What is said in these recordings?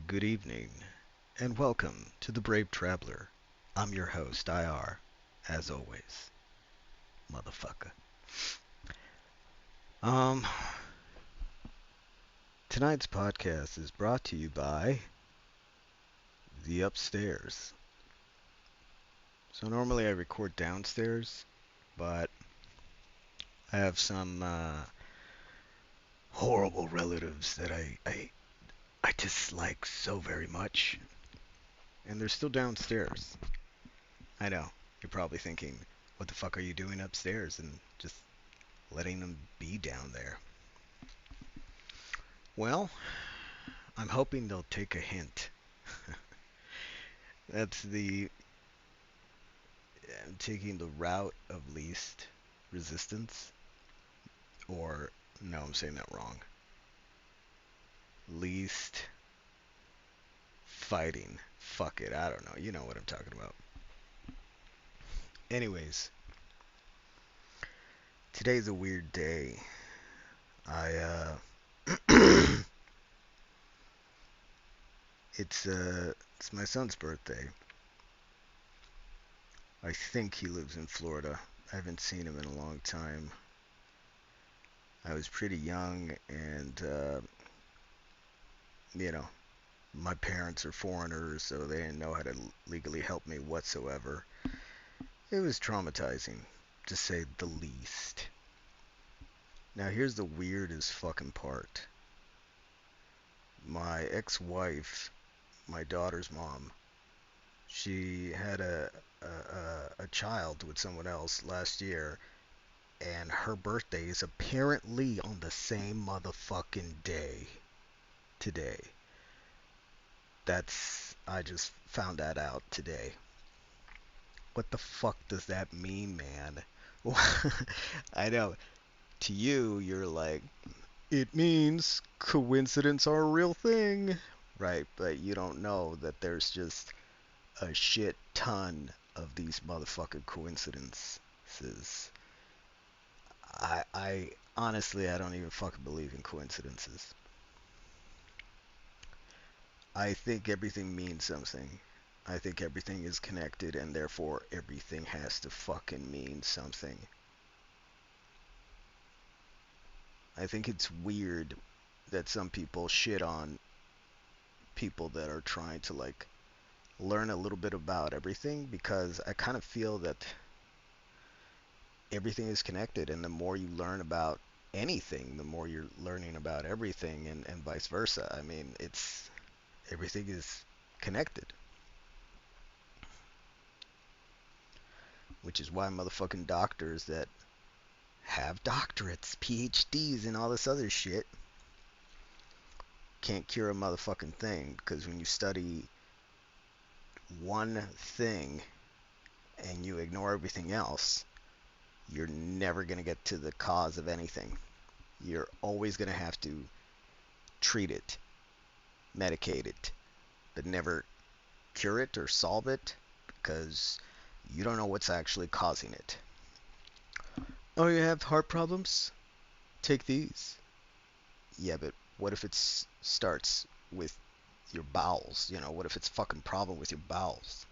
Good evening, and welcome to The Brave Traveler. I'm your host, IR, as always, motherfucker. Um, Tonight's podcast is brought to you by The Upstairs. So normally I record downstairs, but I have some horrible relatives that I dislike so very much, and they're still downstairs. I know, you're probably thinking, what the fuck are you doing upstairs and just letting them be down there? Well, I'm hoping they'll take a hint. That's the taking the route of least resistance, or no, I'm saying that wrong. Least fighting. Fuck it, I don't know. You know what I'm talking about. Anyways, today's a weird day. I it's my son's birthday. I think he lives in Florida. I haven't seen him in a long time. I was pretty young, and you know, my parents are foreigners, so they didn't know how to legally help me whatsoever. It was traumatizing, to say the least. Now, here's the weirdest fucking part. My ex-wife, my daughter's mom, she had a child with someone else last year, and her birthday is apparently on the same motherfucking day today. I just found that out today. What the fuck does that mean, man? I know. To you, you're like, it means coincidence are a real thing. Right, but you don't know that there's just a shit ton of these motherfucking coincidences. I honestly, I don't even fucking believe in coincidences. I think everything means something. I think everything is connected, and therefore everything has to fucking mean something. I think it's weird that some people shit on people that are trying to like learn a little bit about everything, because I kind of feel that everything is connected, and the more you learn about anything, the more you're learning about everything, and vice versa. I mean, it's everything is connected, which is why motherfucking doctors that have doctorates, PhDs, and all this other shit can't cure a motherfucking thing, because when you study one thing and you ignore everything else, you're never going to get to the cause of anything. You're always going to have to treat it, medicate it, but never cure it or solve it, because you don't know what's actually causing it. Oh, you have heart problems? Take these. Yeah, but what if it starts with your bowels? What if it's a fucking problem with your bowels?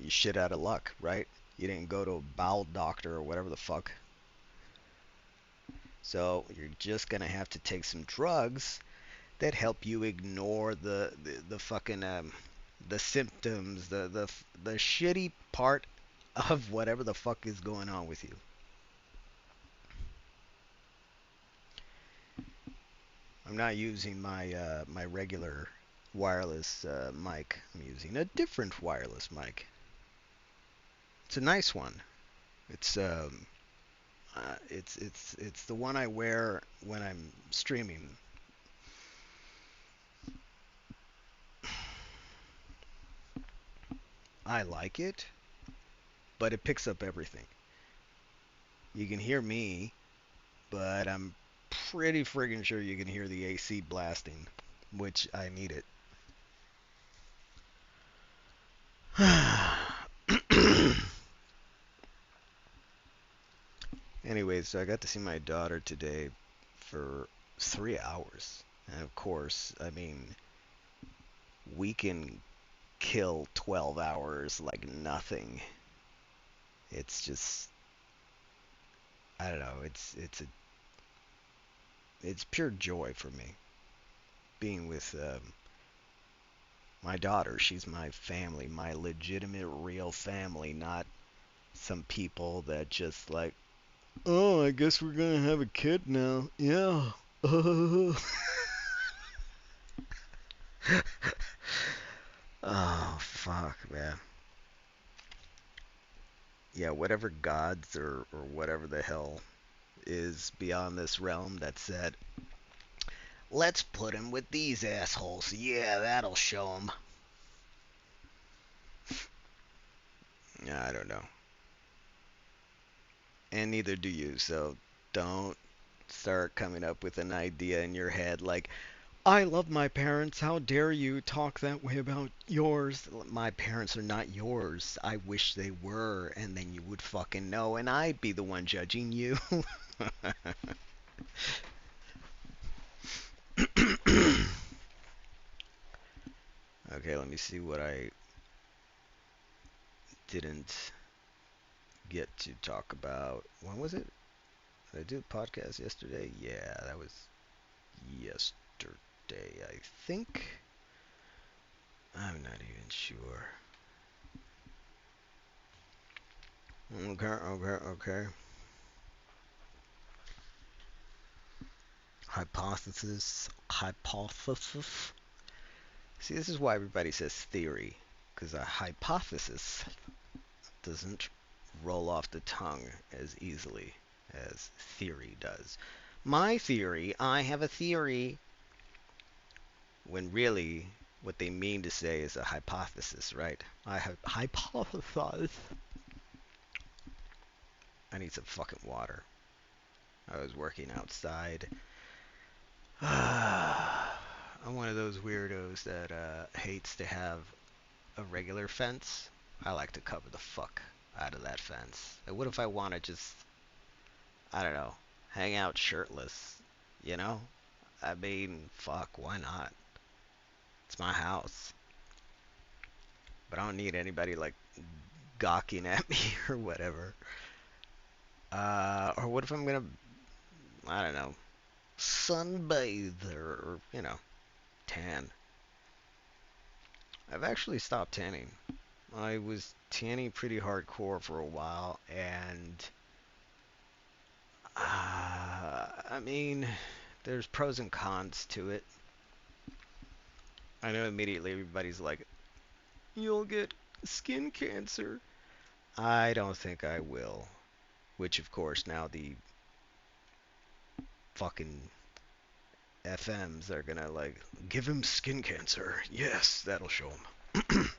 You shit out of luck, right? You didn't go to a bowel doctor or whatever the fuck. So you're just gonna have to take some drugs that help you ignore the fucking the symptoms, the shitty part of whatever the fuck is going on with you. I'm not using my regular wireless mic. I'm using a different wireless mic. It's a nice one. It's it's the one I wear when I'm streaming. I like it, but it picks up everything. You can hear me, but I'm pretty friggin' sure you can hear the AC blasting, which I need it. Anyways, so I got to see my daughter today for 3 hours. And of course, I mean, we can kill 12 hours like nothing. It's just, I don't know, it's pure joy for me being with my daughter. She's my family, my legitimate real family, not some people that just like, oh, I guess we're gonna have a kid now. Yeah. Oh, fuck, man. Yeah, whatever gods or whatever the hell is beyond this realm that said, let's put him with these assholes. Yeah, that'll show him. I don't know. And neither do you, so don't start coming up with an idea in your head like, I love my parents. How dare you talk that way about yours? My parents are not yours. I wish they were, and then you would fucking know, and I'd be the one judging you. Okay, let me see what I didn't get to talk about. When was it? Did I do the podcast yesterday? Yeah, that was yesterday, I think. I'm not even sure. Okay, okay, okay. Hypothesis, hypothesis. See, this is why everybody says theory, because a hypothesis doesn't roll off the tongue as easily as theory does. My theory, I have a theory, when really what they mean to say is a hypothesis, right? I have hypothesized. I need some fucking water. I was working outside. I'm one of those weirdos that hates to have a regular fence. I like to cover the fuck out of that fence. And what if I want to just, I don't know, hang out shirtless? You know? I mean, fuck, why not? It's my house. But I don't need anybody like gawking at me or whatever. Or what if I'm gonna, I don't know, sunbathe or, tan? I've actually stopped tanning. I was tanning pretty hardcore for a while, and I mean, there's pros and cons to it. I know immediately everybody's like, you'll get skin cancer. I don't think I will. Which, of course, now the fucking FMs are gonna like, give him skin cancer. Yes, that'll show him.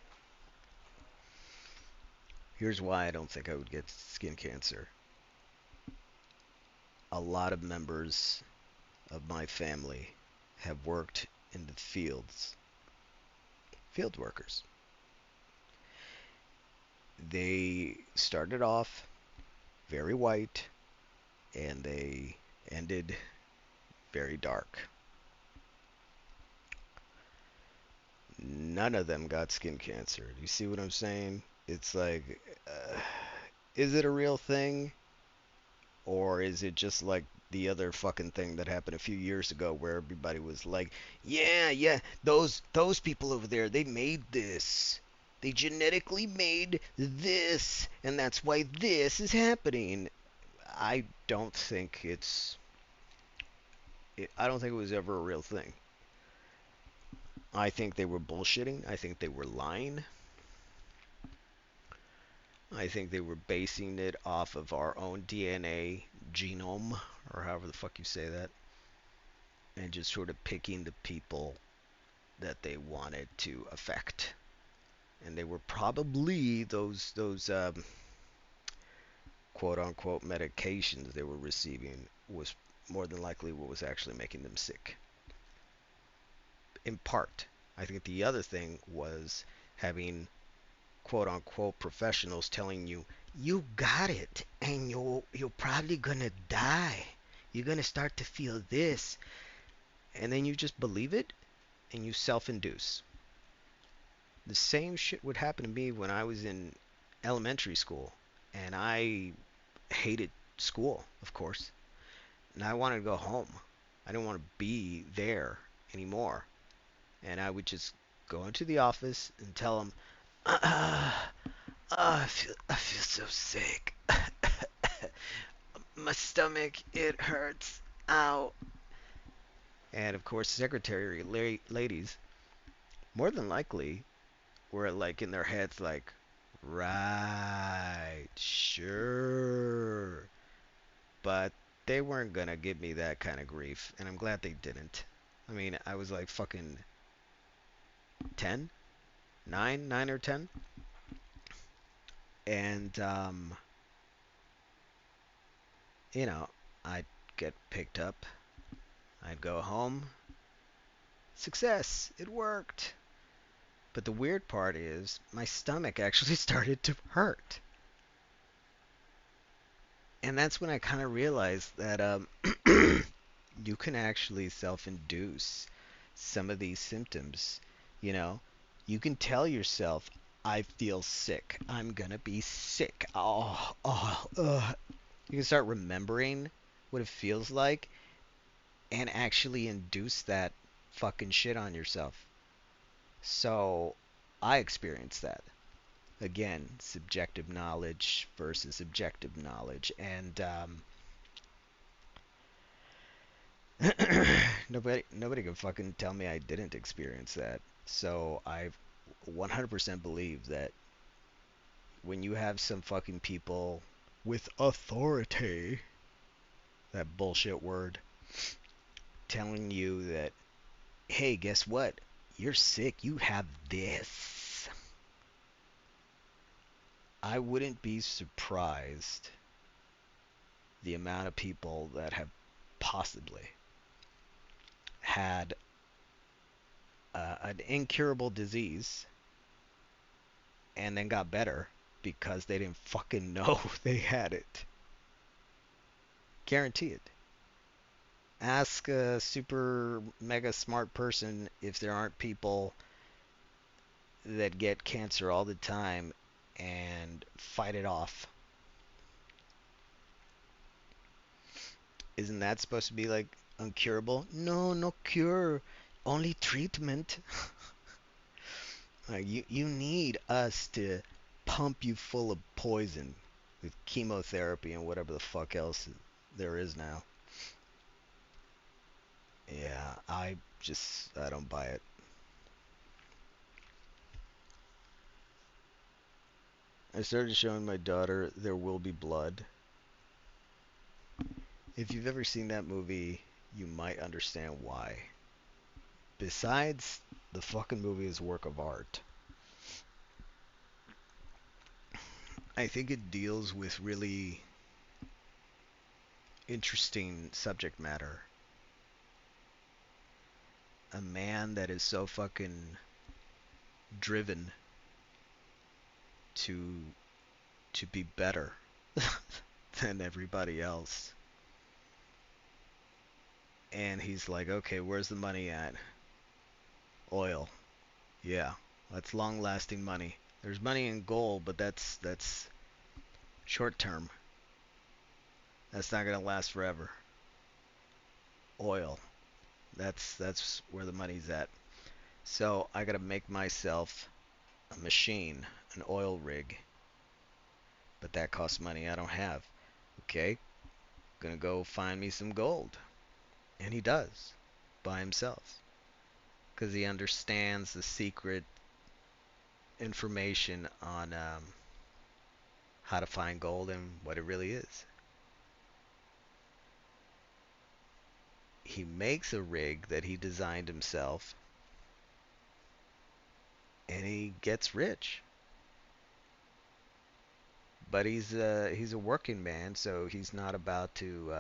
Here's why I don't think I would get skin cancer. A lot of members of my family have worked in the fields, field workers. They started off very white and they ended very dark. None of them got skin cancer. Do you see what I'm saying? It's like, is it a real thing? Or is it just like the other fucking thing that happened a few years ago where everybody was like, yeah, yeah, those people over there, they made this. They genetically made this, and that's why this is happening. I don't think I don't think it was ever a real thing. I think they were bullshitting. I think they were lying. I think they were basing it off of our own DNA genome, or however the fuck you say that, and just sort of picking the people that they wanted to affect. And they were probably those quote unquote medications they were receiving was more than likely what was actually making them sick. In part. I think the other thing was having quote unquote professionals telling you, you got it and you're probably gonna die. You're gonna start to feel this. and then you just believe it and you self-induce. The same shit would happen to me when I was in elementary school, and I hated school, of course, and I wanted to go home. I didn't want to be there anymore, and I would just go into the office and tell them, I feel so sick. My stomach, it hurts. Ow. And of course, secretary ladies, more than likely, were like in their heads, like, right, sure. But they weren't gonna give me that kind of grief, and I'm glad they didn't. I mean, I was like fucking 10, 9 or 10, and you know, I'd get picked up, I'd go home, success, it worked. But the weird part is, my stomach actually started to hurt. And that's when I kind of realized that you can actually self-induce some of these symptoms. You know, you can tell yourself, I feel sick. I'm gonna be sick. You can start remembering what it feels like and actually induce that fucking shit on yourself. So I experienced that. Again, subjective knowledge versus objective knowledge. And nobody can fucking tell me I didn't experience that. So I 100% believe that when you have some fucking people with authority, that bullshit word, telling you that, hey, guess what? You're sick. You have this. I wouldn't be surprised the amount of people that have possibly had an incurable disease and then got better because they didn't fucking know they had it. Guarantee it. Ask a super mega smart person if there aren't people that get cancer all the time and fight it off. Isn't that supposed to be like uncurable? No, no cure, only treatment. You need us to pump you full of poison with chemotherapy and whatever the fuck else there is now. Yeah, I don't buy it. I started showing my daughter There Will Be Blood. If you've ever seen that movie, you might understand why. Besides, the fucking movie is a work of art. I think it deals with really interesting subject matter. A man that is so fucking driven to be better than everybody else. And he's like, okay, where's the money at? Oil. Yeah, that's long-lasting money. There's money in gold, but that's short term. That's not gonna last forever. Oil. That's where the money's at. So I gotta make myself a machine, an oil rig. But that costs money I don't have. Okay, gonna go find me some gold. And he does, by himself. Because he understands the secret information on how to find gold and what it really is. He makes a rig that he designed himself, and he gets rich. But he's a working man, so he's not about to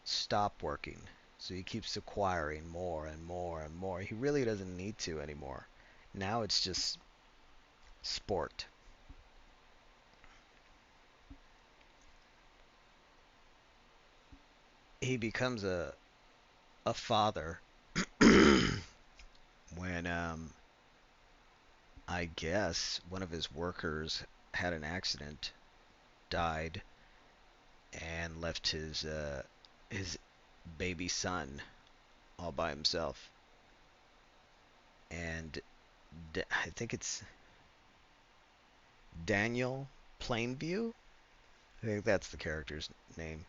stop working. So he keeps acquiring more and more and more. He really doesn't need to anymore. Now it's just sport. He becomes a father when I guess one of his workers had an accident, died, and left his baby son all by himself. And I think it's Daniel Plainview. I think that's the character's name.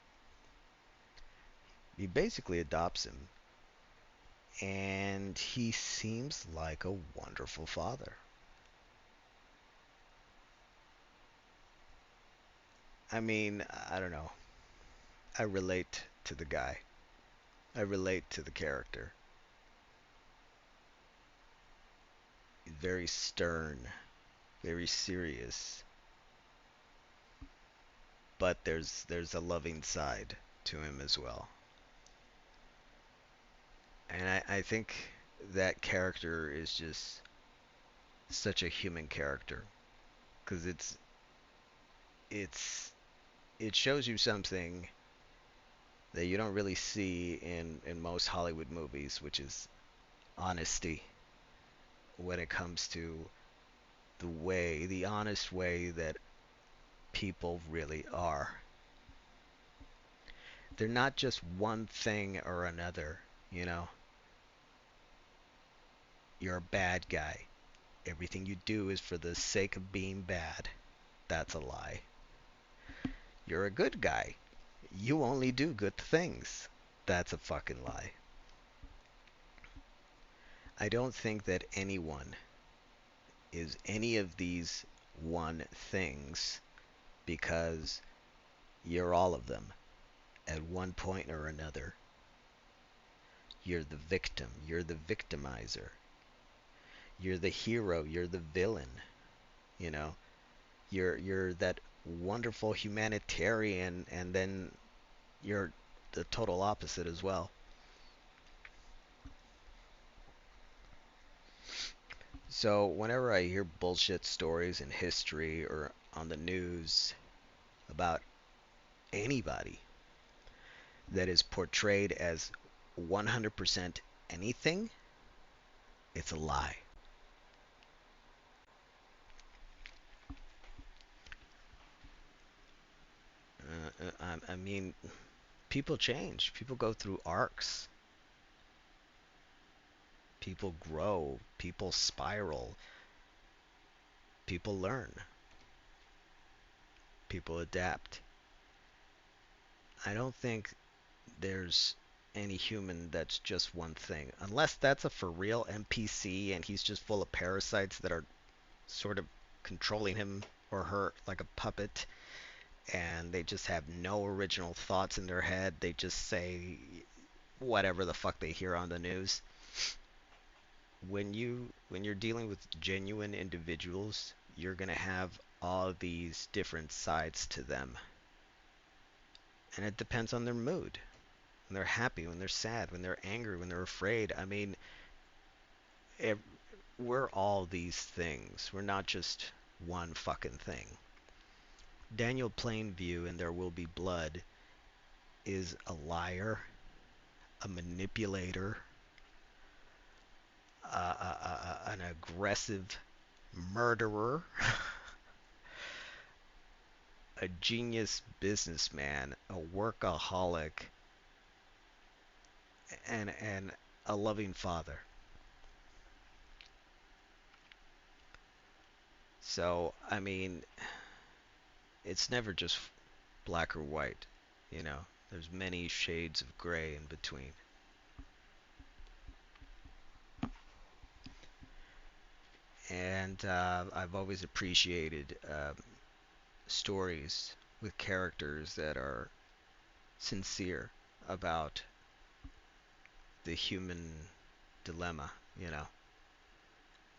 He basically adopts him, and he seems like a wonderful father. I mean, I don't know. I relate to the guy. I relate to the character. Very stern, very serious, but there's a loving side to him as well. And I think that character is just such a human character because it's it shows you something that you don't really see in most Hollywood movies, which is honesty when it comes to the honest way that people really are. They're not just one thing or another, you know. You're a bad guy. Everything you do is for the sake of being bad. That's a lie. You're a good guy. You only do good things. That's a fucking lie. I don't think that anyone is any of these one things because you're all of them at one point or another. You're the victim. You're the victimizer. You're the hero. You're the villain. You know, you're that wonderful humanitarian, and then you're the total opposite as well. So whenever I hear bullshit stories in history or on the news about anybody that is portrayed as 100% anything, it's a lie. I mean, people change. People go through arcs. People grow. People spiral. People learn. People adapt. I don't think there's any human that's just one thing. Unless that's a for real NPC and he's just full of parasites that are sort of controlling him or her like a puppet, and they just have no original thoughts in their head. They just say whatever the fuck they hear on the news. When you're dealing with genuine individuals, you're going to have all these different sides to them. And it depends on their mood. When they're happy, when they're sad, when they're angry, when they're afraid. I mean, ev- we're all these things. We're not just one fucking thing. Daniel Plainview in There Will Be Blood is a liar, a manipulator, an aggressive murderer, a genius businessman, a workaholic, and a loving father. So, I mean, it's never just black or white, you know. There's many shades of gray in between. And I've always appreciated stories with characters that are sincere about the human dilemma, you know,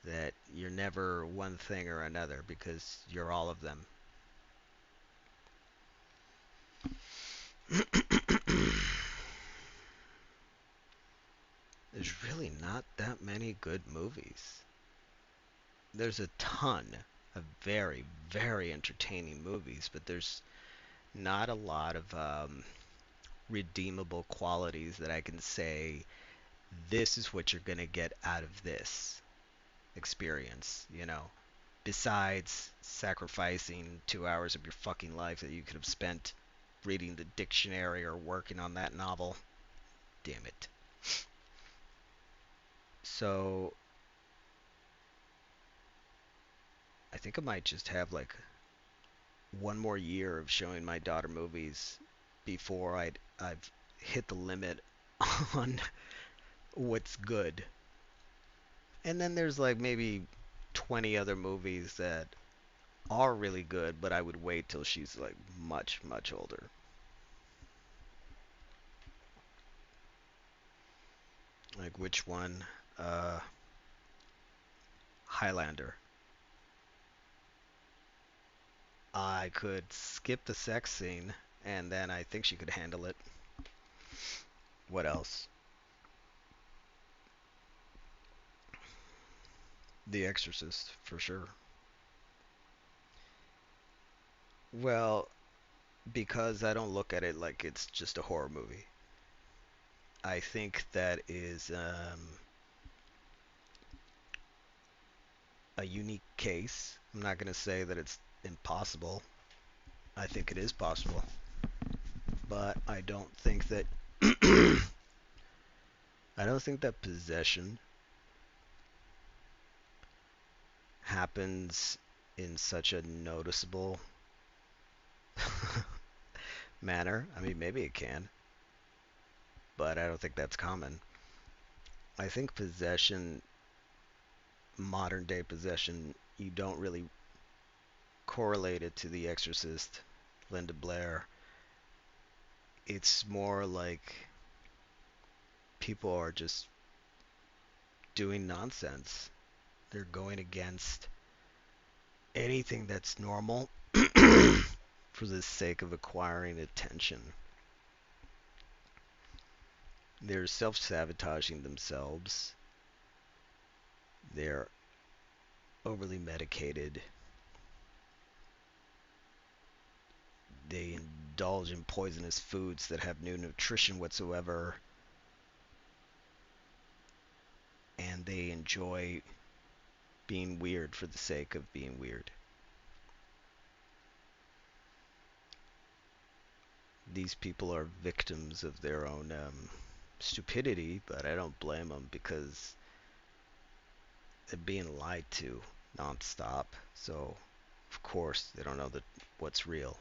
that you're never one thing or another because you're all of them. There's really not that many good movies. There's a ton of very, very entertaining movies, but there's not a lot of redeemable qualities that I can say, this is what you're going to get out of this experience, you know? Besides sacrificing 2 hours of your fucking life that you could have spent reading the dictionary or working on that novel. Damn it. So I think I might just have like one more year of showing my daughter movies before I've hit the limit on what's good. And then there's like maybe 20 other movies that are really good, but I would wait till she's like much, much older. Like which one? Uh, Highlander. I could skip the sex scene, and then I think she could handle it. What else? The Exorcist, for sure. Well, because I don't look at it like it's just a horror movie. I think that is a unique case. I'm not going to say that it's impossible. I think it is possible, but I don't think that I don't think that possession happens in such a noticeable manner. I mean, maybe it can, but I don't think that's common. I think possession, modern day possession, you don't really correlate it to The Exorcist, Linda Blair. It's more like people are just doing nonsense. They're going against anything that's normal for the sake of acquiring attention. They're self sabotaging themselves. They're overly medicated. They indulge in poisonous foods that have no nutrition whatsoever. And they enjoy being weird for the sake of being weird. These people are victims of their own stupidity, but I don't blame them because they're being lied to nonstop. So, of course, they don't know what's real,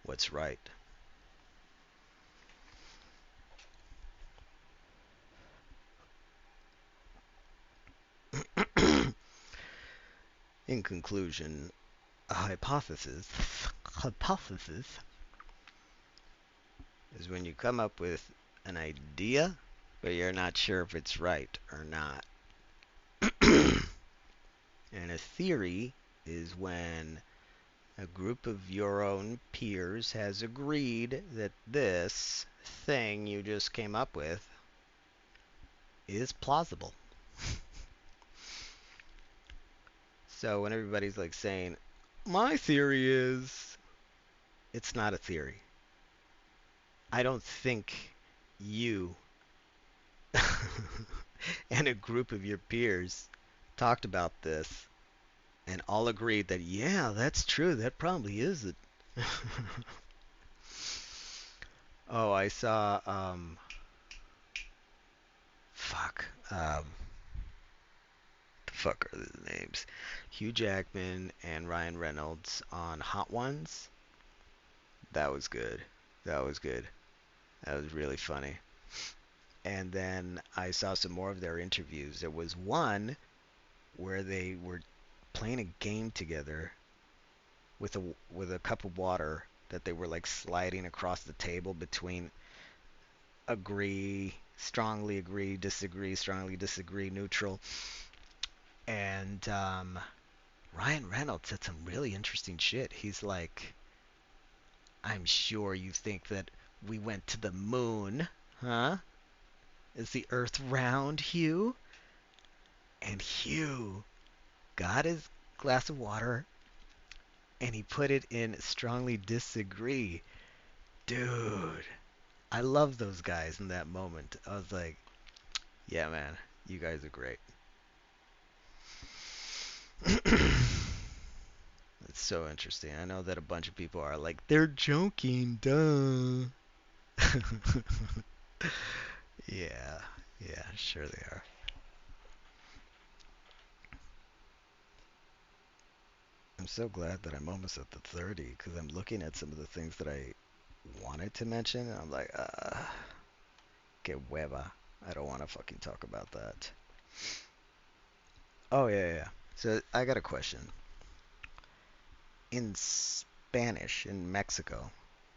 what's right. In conclusion, a hypothesis is when you come up with an idea, but you're not sure if it's right or not. And a theory is when a group of your own peers has agreed that this thing you just came up with is plausible. So when everybody's like saying, my theory is, it's not a theory. I don't think you and a group of your peers talked about this and all agreed that, yeah, that's true. That probably is it. Oh, I saw, fuck, the fuck are the names? Hugh Jackman and Ryan Reynolds on Hot Ones. That was good. That was good. That was really funny. And then I saw some more of their interviews. There was one where they were playing a game together with a cup of water that they were like sliding across the table between agree, strongly disagree, neutral. And Ryan Reynolds said some really interesting shit. He's like, I'm sure you think that we went to the moon, huh? Is the Earth round, Hugh? And Hugh got his glass of water and he put it in strongly disagree. Dude, I love those guys in that moment. I was like, yeah, man, you guys are great. It's so interesting. I know that a bunch of people are like, they're joking, duh. Yeah, yeah, sure they are. I'm so glad that I'm almost at the 30 because I'm looking at some of the things that I wanted to mention. And I'm like, que hueva. I don't want to fucking talk about that. Oh, yeah, yeah. So I got a question. In Spanish, in Mexico,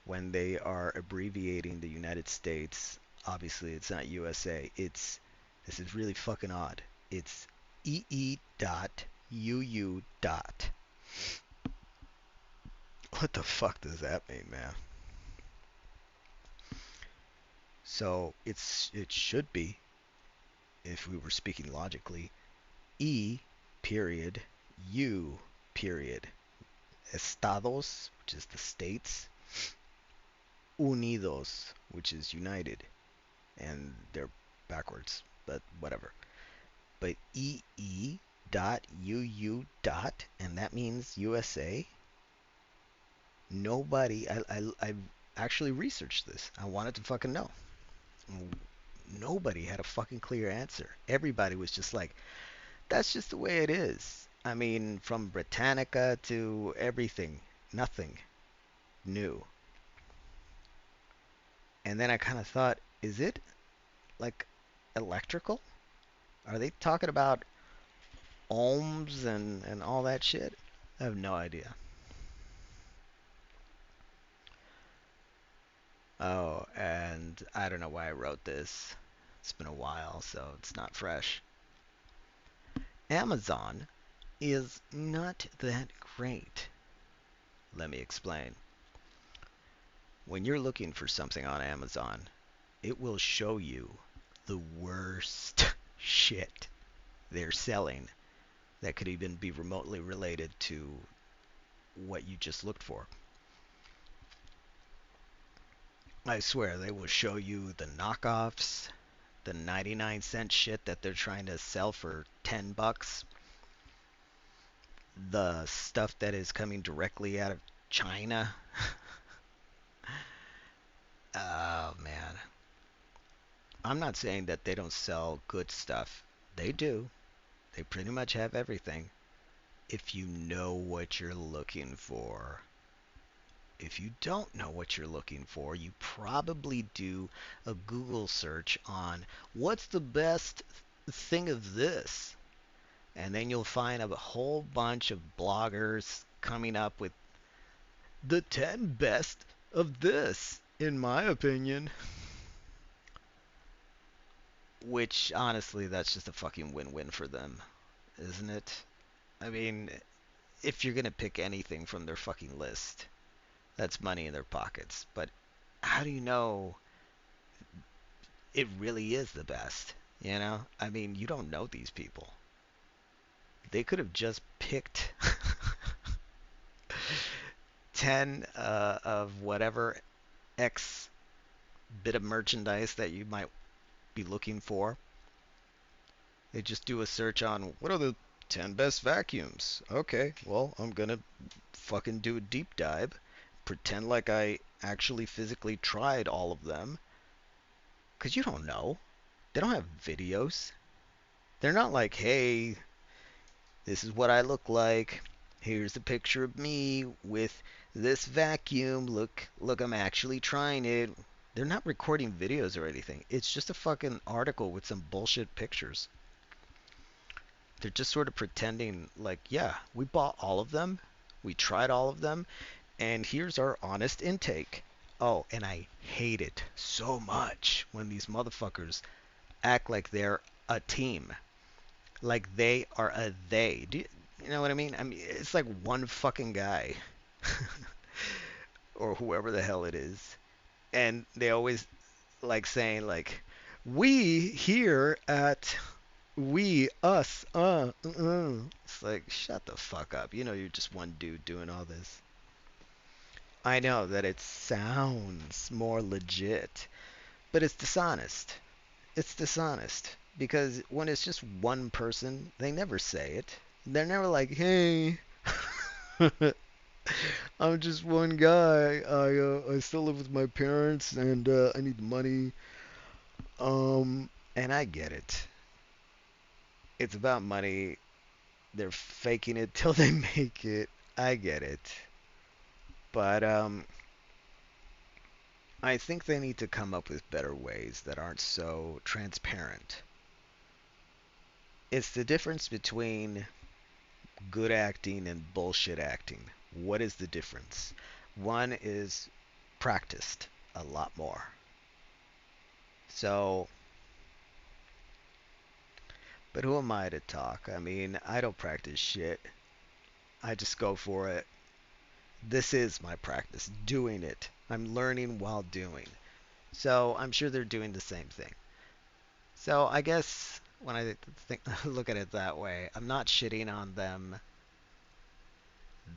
when they are abbreviating the United States, obviously it's not USA. This is really fucking odd. It's EE dot UU dot. What the fuck does that mean, man? So it should be, if we were speaking logically, E period U period Estados, which is the states, Unidos, which is united, and they're backwards, but whatever. But EE dot UU dot, and that means USA. Nobody, I actually researched this. I wanted to fucking know. Nobody had a fucking clear answer. Everybody was just like, that's just the way it is. I mean, from Britannica to everything, nothing new. And then I kind of thought, is it like electrical? Are they talking about ohms and all that shit? I have no idea. Oh, and I don't know why I wrote this. It's been a while, so it's not fresh. Amazon is not that great. Let me explain. When you're looking for something on Amazon, it will show you the worst shit they're selling that could even be remotely related to what you just looked for. I swear they will show you the knockoffs, the 99-cent shit that they're trying to sell for 10 bucks, the stuff that is coming directly out of China. Oh man. I'm not saying that they don't sell good stuff. They do. They pretty much have everything if you know what you're looking for. If you don't know what you're looking for, you probably do a Google search on what's the best thing of this. And then you'll find a whole bunch of bloggers coming up with the 10 best of this, in my opinion. Which, honestly, that's just a fucking win-win for them, isn't it? I mean, if you're gonna pick anything from their fucking list, that's money in their pockets. But how do you know it really is the best? You know? I mean, you don't know these people. They could have just picked 10 of whatever X bit of merchandise that you might be looking for. They just do a search on what are the 10 best vacuums. Okay, well, I'm gonna fucking do a deep dive, pretend like I actually physically tried all of them, because you don't know. They don't have videos. They're not like, hey, this is what I look like. Here's a picture of me with this vacuum. Look, look, I'm actually trying it. They're not recording videos or anything. It's just a fucking article with some bullshit pictures. They're just sort of pretending like, yeah, we bought all of them. We tried all of them. And here's our honest intake. Oh, and I hate it so much when these motherfuckers act like they're a team. Like they are a they. You know what I mean? I mean, it's like one fucking guy or whoever the hell it is. And they always like saying like, we here at we us It's like shut the fuck up. You know you're just one dude doing all this. I know that it sounds more legit, but it's dishonest. It's dishonest because when it's just one person, they never say it. They're never like, "Hey, I'm just one guy. I still live with my parents and I need the money." And I get it. It's about money. They're faking it till they make it. I get it. But I think they need to come up with better ways that aren't so transparent. It's the difference between good acting and bullshit acting. What is the difference? One is practiced a lot more. So, but who am I to talk? I mean, I don't practice shit. I just go for it. This is my practice, doing it. I'm learning while doing. So I'm sure they're doing the same thing. So I guess when I think look at it that way, I'm not shitting on them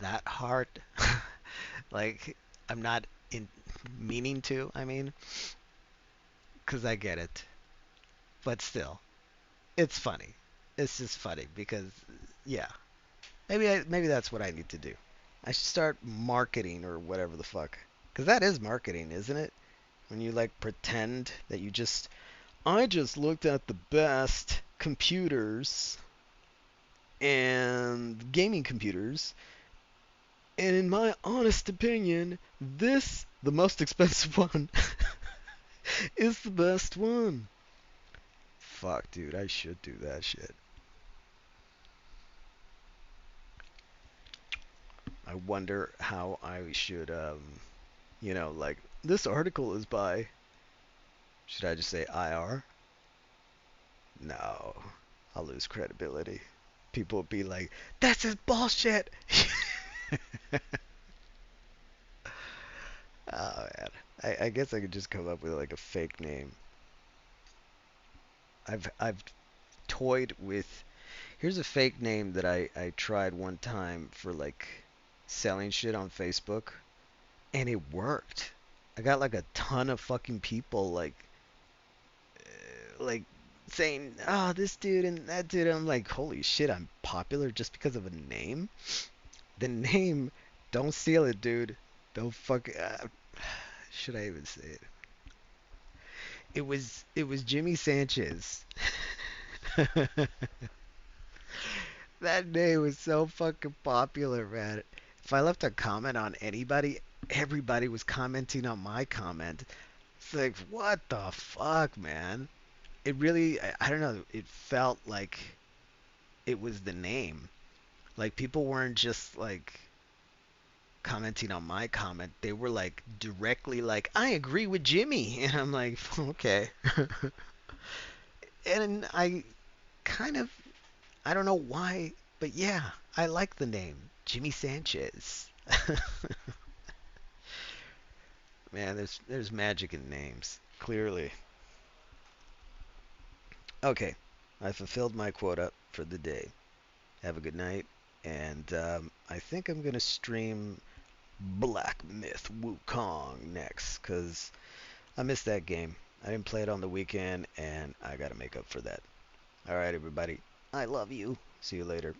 that hard. Like I'm not in meaning to, I mean, because I get it. But still, it's funny. It's just funny because yeah, maybe that's what I need to do. I should start marketing or whatever the fuck. Because that is marketing, isn't it? When you like pretend that I just looked at the best computers and gaming computers, and in my honest opinion, the most expensive one, is the best one. Fuck, dude, I should do that shit. I wonder how I should, like, this article is by, should I just say IR? No, I'll lose credibility. People will be like, "This is bullshit." Oh man, I guess I could just come up with like a fake name. I've toyed with. Here's a fake name that I tried one time for like selling shit on Facebook, and it worked. I got like a ton of fucking people like saying, "Oh, this dude and that dude." I'm like, "Holy shit, I'm popular just because of a name." The name, don't steal it, dude. Don't fuck. Should I even say it? It was Jimmy Sanchez. That name was so fucking popular, man. If I left a comment on anybody, everybody was commenting on my comment. It's like, what the fuck, man? It really, I don't know. It felt like it was the name. Like people weren't just like commenting on my comment. They were like directly like, I agree with Jimmy. And I'm like, okay. And I kind of, I don't know why, but yeah, I like the name Jimmy Sanchez. Man, there's magic in names, clearly. Okay, I fulfilled my quota for the day. Have a good night, and I think I'm gonna stream Black Myth Wukong next, cause I missed that game. I didn't play it on the weekend, and I gotta make up for that. All right, everybody. I love you. See you later.